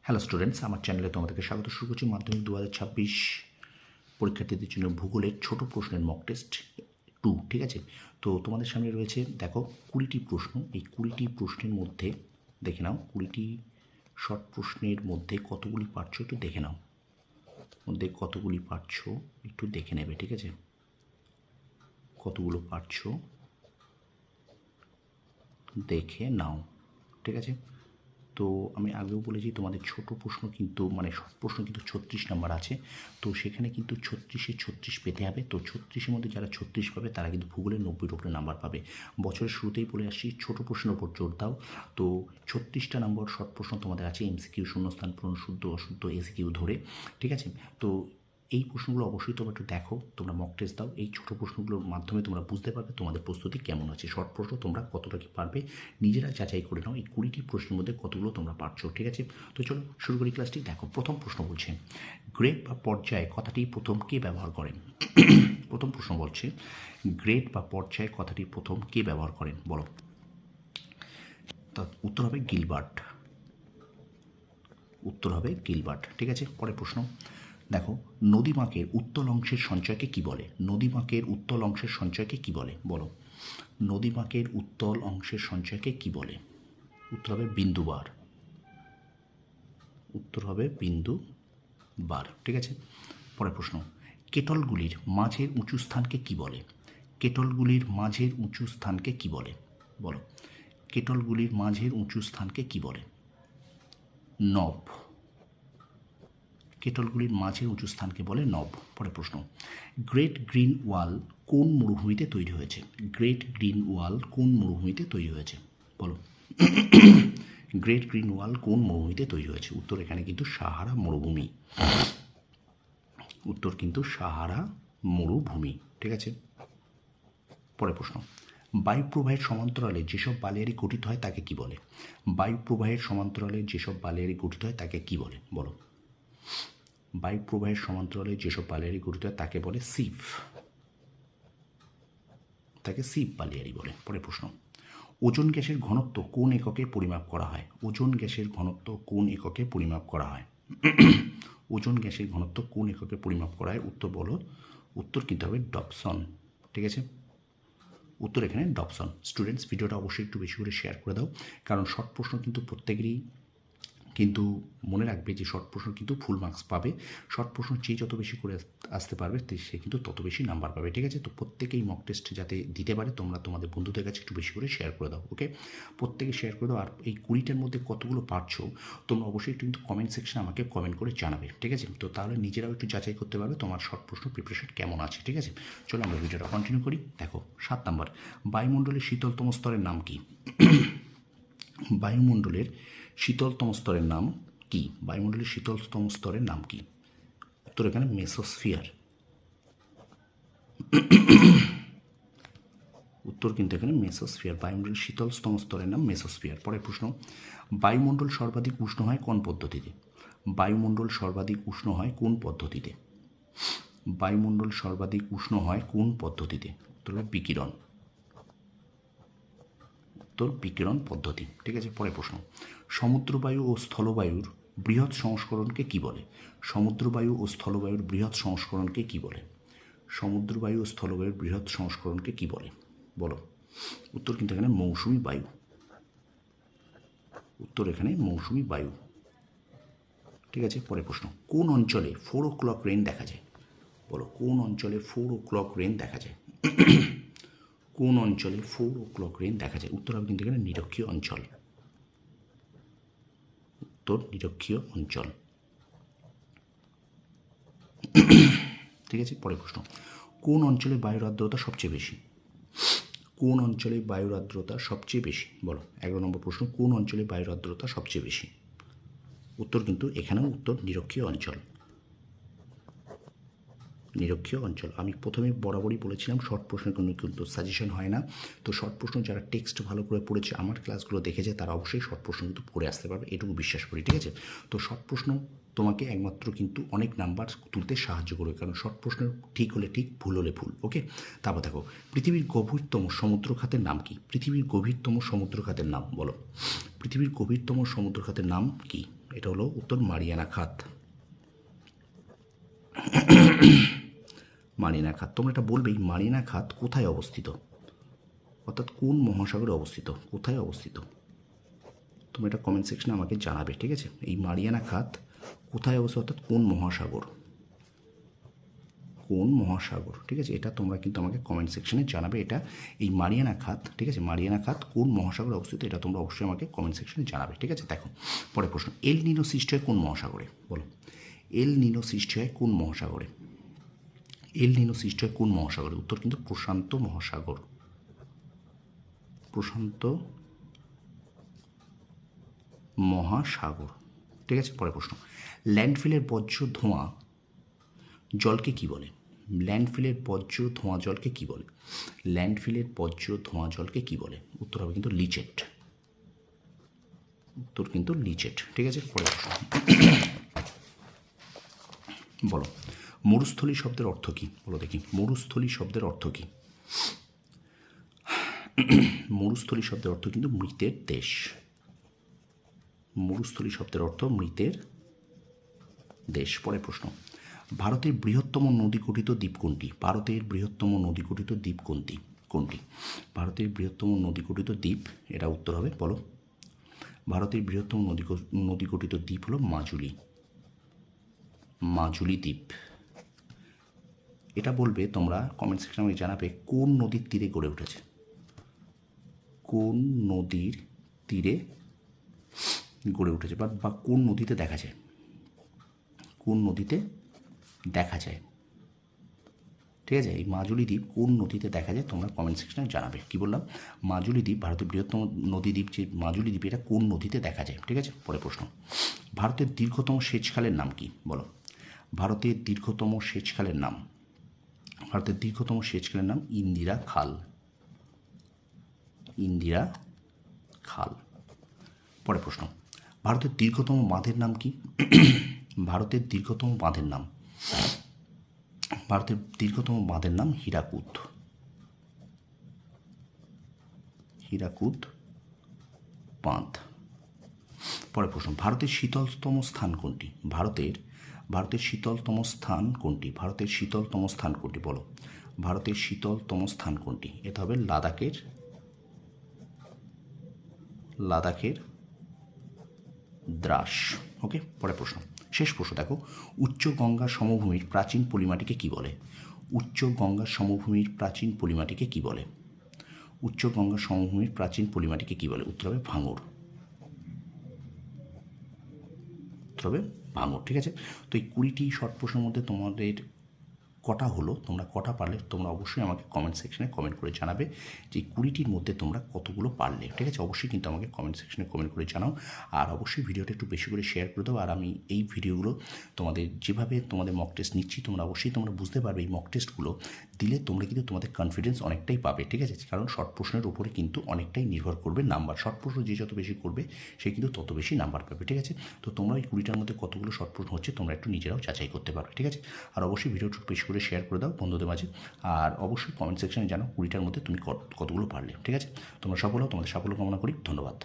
Hello students, আমার চ্যানেলে তোমাদেরকে স্বাগত। শুরু করছি মাধ্যমিক 2026 পরীক্ষার্থীদের জন্য ভূগোলের ছোট প্রশ্নের মক টেস্ট 2। ঠিক আছে, তো তোমাদের সামনে রয়েছে দেখো 20টি প্রশ্ন। এই 20টি প্রশ্নের মধ্যে দেখে নাও 20টি শর্ট প্রশ্নের মধ্যে কতগুলি পারছো একটু দেখে নাও, মধ্যে কতগুলি পারছো একটু দেখে নেবে। ঠিক আছে, কতগুলো পারছো দেখে নাও। ঠিক আছে, তো আমি আগেও বলেছি তোমাদের ছোট প্রশ্ন কিন্তু শর্ট প্রশ্ন কিন্তু 36 নাম্বার আছে। তো সেখানে কিন্তু 36-এ 36 পেতে হবে। তো 36-এর মধ্যে যারা 36 পাবে তারা কিন্তু ভূগোলে 90-এর উপরে নাম্বার পাবে। বছরের শুরুতেই বলে আসছি ছোট প্রশ্নের উপর জোর দাও। তো 36টা নম্বর শর্ট প্রশ্ন তোমাদের আছে, এমসিকিউ, শূন্যস্থান পূরণ, শুদ্ধ অশুদ্ধ, এসকিউ ধরে। ঠিক আছে, তো এই প্রশ্নগুলো অবশ্যই তোমরা একটু দেখো, তোমরা মক টেস্ট দাও। এই ছোটো প্রশ্নগুলোর মাধ্যমে তোমরা বুঝতে পারবে তোমাদের প্রস্তুতি কেমন আছে। শর্ট প্রশ্ন তোমরা কতটা কি পারবে নিজেরা যাচাই করে নাও, এই 20টি প্রশ্নের মধ্যে কতগুলো তোমরা পারছো। ঠিক আছে, তো চলো শুরু করি ক্লাসটি। দেখো প্রথম প্রশ্ন বলছে গ্রেড বা পর্যায় কথাটি প্রথম কে ব্যবহার করেন। প্রথম প্রশ্ন বলছে গ্রেড বা পর্যায় কথাটি প্রথম কে ব্যবহার করেন, বলো। তা উত্তর হবে গিলবার্ট। উত্তর হবে গিলবার্ট। ঠিক আছে, পরের প্রশ্ন দেখো নদীবাঁকের উত্তল অংশের সঞ্চয়কে কি বলে। নদীবাঁকের উত্তল অংশের সঞ্চয়কে কি বলে, বলো। নদীবাঁকের উত্তল অংশের সঞ্চয়কে কি বলে। উত্তর হবে বিন্দুবার। উত্তর হবে বিন্দুবার। ঠিক আছে, পরের প্রশ্ন কেটলগুলির মাঝের উঁচু স্থানকে কি বলে। কেটলগুলির মাঝের উঁচু স্থানকে কি বলে, বলো। কেটলগুলির মাঝের উঁচু স্থানকে কি বলে। নব। কেটলগুলির মাঝের উঁচু স্থানকে বলে নব। পরের প্রশ্ন গ্রেট গ্রিন ওয়াল কোন মরুভূমিতে তৈরি হয়েছে। গ্রেট গ্রিন ওয়াল কোন মরুভূমিতে তৈরি হয়েছে, বলো। গ্রেট গ্রিন ওয়াল কোন মরুভূমিতে তৈরি হয়েছে। উত্তর এখানে কিন্তু সাহারা মরুভূমি। উত্তর কিন্তু সাহারা মরুভূমি। ঠিক আছে, পরের প্রশ্ন বায়ুপ্রবাহের সমান্তরালে যেসব বালিয়াড়ি গঠিত হয় তাকে কি বলে। বায়ুপ্রবাহের সমান্তরালে যেসব বালিয়াড়ি গঠিত হয় তাকে কি বলে, বলো। বায়ুপ্রবাহের সমান্তরালে যেসব বালিয়াড়ি গঠিত হয় তাকে বলে সিপ। তাকে সিপ বালিয়াড়ি বলে। পরের প্রশ্ন ওজোন গ্যাসের ঘনত্ব কোন এককে পরিমাপ করা হয়। ওজোন গ্যাসের ঘনত্ব কোন এককে পরিমাপ করা হয়। ওজোন গ্যাসের ঘনত্ব কোন এককে পরিমাপ করা হয়, উত্তর বলো। উত্তর কিন্তু হবে ডবসন। ঠিক আছে, উত্তর এখানে ডবসন। স্টুডেন্টস ভিডিওটা অবশ্যই একটু বেশি করে শেয়ার করে দাও, কারণ শর্ট প্রশ্ন কিন্তু প্রত্যেকেরই কিন্তু মনে রাখবে যে শর্ট প্রশ্ন কিন্তু ফুল মার্কস পাবে। শর্ট প্রশ্ন যে যত বেশি করে আসতে পারবে সে কিন্তু তত বেশি নাম্বার পাবে। ঠিক আছে, তো প্রত্যেকেই মক টেস্ট যাতে দিতে পারে তোমরা তোমাদের বন্ধুদের কাছে একটু বেশি করে শেয়ার করে দাও। ওকে, প্রত্যেকে শেয়ার করে দাও। আর এই 20টার মধ্যে কতগুলো পারছো তোমরা অবশ্যই কিন্তু কমেন্ট সেকশনে আমাকে কমেন্ট করে জানাবে। ঠিক আছে, তো তাহলে নিজেরাও একটু যাচাই করতে পারবে তোমার শর্ট প্রশ্ন প্রিপারেশন কেমন আছে। ঠিক আছে, চলো আমরা ভিডিওটা কন্টিনিউ করি। দেখো 7 নম্বর বায়ুমণ্ডলের শীতলতম স্তরের নাম কি। বায়ুমণ্ডলের শীতলতম স্তরের নাম কি। বায়ুমণ্ডলের শীতলতম স্তরের নাম কি। উত্তর এখানে মেসোস্ফিয়ার। উত্তর কিন্তু এখানে মেসোস্ফিয়ার। বায়ুমণ্ডলের শীতলতম স্তরের নাম মেসোস্ফিয়ার। পরের প্রশ্ন বায়ুমণ্ডল সর্বাধিক উষ্ণ হয় কোন পদ্ধতিতে। বায়ুমণ্ডল সর্বাধিক উষ্ণ হয় কোন পদ্ধতিতে। বায়ুমণ্ডল সর্বাধিক উষ্ণ হয় কোন পদ্ধতিতে। উত্তর হবে বিকিরণ। উত্তর বিকিরণ পদ্ধতি। ঠিক আছে, পরের প্রশ্ন সমুদ্রবায়ু ও স্থলবায়ুর বৃহৎ সংস্করণকে কি বলে। সমুদ্রবায়ু ও স্থলবায়ুর বৃহৎ সংস্করণকে কি বলে। সমুদ্রবায়ু ও স্থলবায়ুর বৃহৎ সংস্করণকে কি বলে, বলো। উত্তর কিন্তু এখানে মৌসুমী বায়ু। উত্তর এখানে মৌসুমী বায়ু। ঠিক আছে, পরের প্রশ্ন কোন অঞ্চলে 4 o'clock রেন দেখা যায়, বলো। কোন অঞ্চলে 4 o'clock রেন দেখা যায়। কোন অঞ্চলে 4 o'clock রেন দেখা যায়। উত্তর হবে কিন্তু এখানে নিরক্ষীয় অঞ্চল। উত্তর নিরক্ষীয় অঞ্চল। ঠিক আছে, পরের প্রশ্ন কোন অঞ্চলে বায়ুর আর্দ্রতা সবচেয়ে বেশি। কোন অঞ্চলে বায়ুর আর্দ্রতা সবচেয়ে বেশি, বলো। 11 নম্বর প্রশ্ন কোন অঞ্চলে বায়ুর আর্দ্রতা সবচেয়ে বেশি। উত্তর কিন্তু এখানেও উত্তর নিরক্ষীয় অঞ্চল। নিরক্ষীয় অঞ্চল। আমি প্রথমে বরাবরই বলেছিলাম শর্ট প্রশ্নের কোনো কিন্তু সাজেশন হয় না। তো শর্ট প্রশ্ন যারা টেক্সট ভালো করে পড়েছে, আমার ক্লাসগুলো দেখেছে, তারা অবশ্যই শর্ট প্রশ্ন কিন্তু পড়ে আসতে পারবে, এটুকু বিশ্বাস করি। ঠিক আছে, তো শর্ট প্রশ্ন তোমাকে একমাত্র কিন্তু অনেক নাম্বার তুলতে সাহায্য করবে, কারণ শর্ট প্রশ্ন ঠিক হলে ঠিক, ভুল হলে ভুল। ওকে, তারপর দেখো পৃথিবীর গভীরতম সমুদ্র খাতের নাম কি। পৃথিবীর গভীরতম সমুদ্র খাতের নাম, বলো। পৃথিবীর গভীরতম সমুদ্র খাতের নাম কি, এটা হলো উত্তর মারিয়ানা খাত। মারিয়ানা খাত। তোমরা এটা বলবেই মারিয়ানা খাত কোথায় অবস্থিত, অর্থাৎ কোন মহাসাগরে অবস্থিত, কোথায় অবস্থিত। তোমরা এটা কমেন্ট সেকশনে আমাকে জানাবে, ঠিক আছে। এই মারিয়ানা খাত কোথায় অবস্থিত, অর্থাৎ কোন মহাসাগর, কোন মহাসাগর, ঠিক আছে। এটা তোমরা কিন্তু আমাকে কমেন্ট সেকশনে জানাবে। এটা এই মারিয়ানা খাত, ঠিক আছে, মারিয়ানা খাত কোন মহাসাগরে অবস্থিত, এটা তোমরা অবশ্যই আমাকে কমেন্ট সেকশনে জানাবে, ঠিক আছে। দেখো পরের প্রশ্ন, এল নিনো সৃষ্টি হয় কোন মহাসাগরে, বলো। এল নিনো সৃষ্টি হয় কোন মহাসাগরে, এল নিনো সৃষ্টি হয় কোন মহাসাগরে, উত্তর কিন্তু প্রশান্ত মহাসাগর, প্রশান্ত মহাসাগর, ঠিক আছে। পরের প্রশ্ন, ল্যান্ডফিলের বর্জ্য ধোঁয়া জলকে কি বলে, ল্যান্ডফিলের বর্জ্য ধোঁয়া জলকে কি বলে, ল্যান্ডফিলের বর্জ্য ধোঁয়া জলকে কি বলে, উত্তর হবে কিন্তু লিচেট, উত্তর কিন্তু লিচেট, ঠিক আছে। পরের প্রশ্ন, বলো মরুস্থলী শব্দের অর্থ কী, বলো দেখি মরুস্থলী শব্দের অর্থ কী। মরুস্থলী শব্দের অর্থ কিন্তু মৃতের দেশ, মরুস্থলী শব্দের অর্থ মৃতের দেশ। পরের প্রশ্ন, ভারতের বৃহত্তম নদী গঠিত দ্বীপ কোনটি, ভারতের বৃহত্তম নদী গঠিত দ্বীপ কোনটি, কোনটি, ভারতের বৃহত্তম নদী গঠিত দ্বীপ, এটা উত্তর হবে, বলো। ভারতের বৃহত্তম নদী গঠিত দ্বীপ হলো মাজুলি, মাজুলি দ্বীপ। এটা বলবে তোমরা কমেন্ট সেকশনে আমাকে জানাবে কোন নদীর তীরে গড়ে উঠেছে, কোন নদীর তীরে গড়ে উঠেছে, বা কোন নদীতে দেখা যায়, কোন নদীতে দেখা যায়, ঠিক আছে। এই মাজুলি দ্বীপ কোন নদীতে দেখা যায় তোমরা কমেন্ট সেকশনে জানাবে। কি বললাম, মাজুলি দ্বীপ, ভারতের বৃহত্তম নদী দ্বীপ যে মাজুলি দ্বীপ, এটা কোন নদীতে দেখা যায়, ঠিক আছে। পরের প্রশ্ন, ভারতের দীর্ঘতম সেচখালের নাম কি, বলো। ভারতের দীর্ঘতম সেচখালের নাম, ভারতের দীর্ঘতম সেচখালের নাম ইন্দিরা খাল, ইন্দিরা খাল। পরের প্রশ্ন, ভারতের দীর্ঘতম বাঁধের নাম কি, ভারতের দীর্ঘতম বাঁধের নাম, ভারতের দীর্ঘতম বাঁধের নাম হীরাকুদ, হীরাকুদ বাঁধ। পরের প্রশ্ন, ভারতের শীতলতম স্থান কোনটি, ভারতের শীতলতম স্থান কোনটি, ভারতের শীতলতম স্থান কোনটি, বলো। ভারতের শীতলতম স্থান কোনটি, এটা হবে লাদাখের, লাদাখের দ্রাস, ওকে। পরের প্রশ্ন, শেষ প্রশ্ন দেখো, উচ্চ গঙ্গার সমভূমির প্রাচীন পলিমাটিকে কি বলে, উচ্চ গঙ্গার সমভূমির প্রাচীন পলিমাটিকে কি বলে, উচ্চ গঙ্গার সমভূমির প্রাচীন পলিমাটিকে কি বলে, উত্তর হবে ভাঙড়, উত্তর হবে ভাঙড়, ঠিক আছে। তো এই 20টি শর্ট প্রশ্নের মধ্যে তোমাদের কটা হলো, তোমরা কটা পারলে তোমরা অবশ্যই আমাকে কমেন্ট সেকশনে কমেন্ট করে জানাবে যে 20টির মধ্যে তোমরা কতগুলো পারলে, ঠিক আছে। অবশ্যই কিন্তু আমাকে কমেন্ট সেকশনে কমেন্ট করে জানাও, আর অবশ্যই ভিডিওটা একটু বেশি করে শেয়ার করে দাও। আর আমি এই ভিডিওগুলো তোমাদের যেভাবে তোমাদের মক টেস্ট নিচ্ছি, তোমরা অবশ্যই তোমরা বুঝতে পারবে এই মক টেস্টগুলো দিলে তোমরা কিন্তু তোমাদের কনফিডেন্স অনেকটাই পাবে, ঠিক আছে। কারণ শর্ট প্রশ্নের উপরে কিন্তু অনেকটাই নির্ভর করবে নাম্বার, শর্ট প্রশ্ন যে যত বেশি করবে সে কিন্তু তত বেশি নাম্বার পাবে, ঠিক আছে। তো তোমরা এই 20টার মধ্যে কতগুলো শর্ট প্রশ্ন হচ্ছে তোমরা একটু নিজেরাও যাচাই করতে পারবে, ঠিক আছে। আর অবশ্যই ভিডিওটা বেশি করে শেয়ার করে দাও বন্ধুদের মাঝে, আর অবশ্যই কমেন্ট সেকশনে জানাও 20টার মধ্যে তুমি কতগুলো পারলে, ঠিক আছে। তোমরা সফল হও, তোমাদের সাফল্য কামনা করি, ধন্যবাদ।